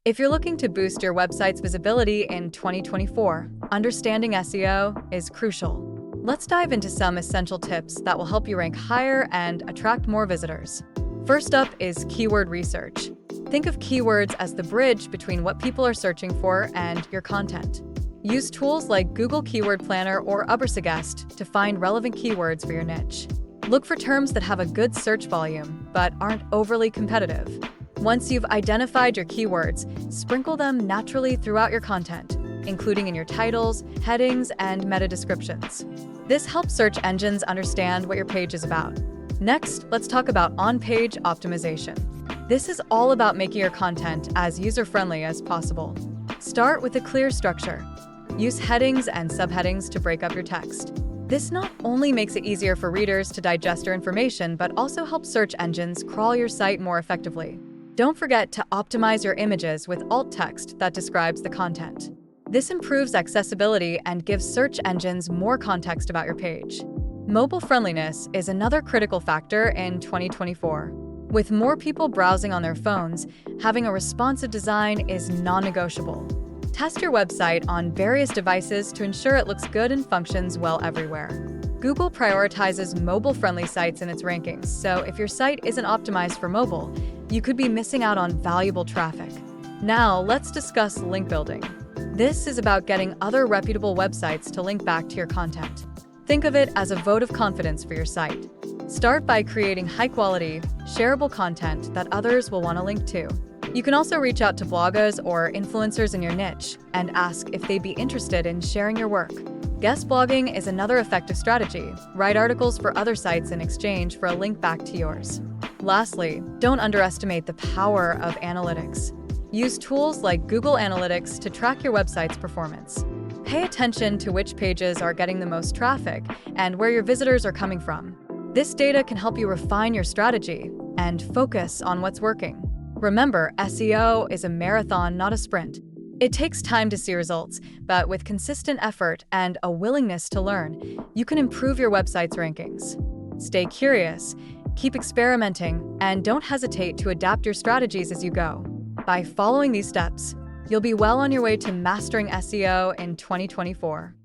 If you're looking to boost your website's visibility in 2024, understanding SEO is crucial. Let's dive into some essential tips that will help you rank higher and attract more visitors. First up is keyword research. Think of keywords as the bridge between what people are searching for and your content. Use tools like Google Keyword Planner or Ubersuggest to find relevant keywords for your niche. Look for terms that have a good search volume but aren't overly competitive. Once you've identified your keywords, sprinkle them naturally throughout your content, including in your titles, headings, and meta descriptions. This helps search engines understand what your page is about. Next, let's talk about on-page optimization. This is all about making your content as user-friendly as possible. Start with a clear structure. Use headings and subheadings to break up your text. This not only makes it easier for readers to digest your information, but also helps search engines crawl your site more effectively. Don't forget to optimize your images with alt text that describes the content. This improves accessibility and gives search engines more context about your page. Mobile friendliness is another critical factor in 2024. With more people browsing on their phones, having a responsive design is non-negotiable. Test your website on various devices to ensure it looks good and functions well everywhere. Google prioritizes mobile-friendly sites in its rankings, so if your site isn't optimized for mobile, you could be missing out on valuable traffic. Now, let's discuss link building. This is about getting other reputable websites to link back to your content. Think of it as a vote of confidence for your site. Start by creating high-quality, shareable content that others will want to link to. You can also reach out to bloggers or influencers in your niche and ask if they'd be interested in sharing your work. Guest blogging is another effective strategy. Write articles for other sites in exchange for a link back to yours. Lastly, don't underestimate the power of analytics. Use tools like Google Analytics to track your website's performance. Pay attention to which pages are getting the most traffic and where your visitors are coming from. This data can help you refine your strategy and focus on what's working. Remember, SEO is a marathon, not a sprint. It takes time to see results, but with consistent effort and a willingness to learn, you can improve your website's rankings. Stay curious, keep experimenting, and don't hesitate to adapt your strategies as you go. By following these steps, you'll be well on your way to mastering SEO in 2024.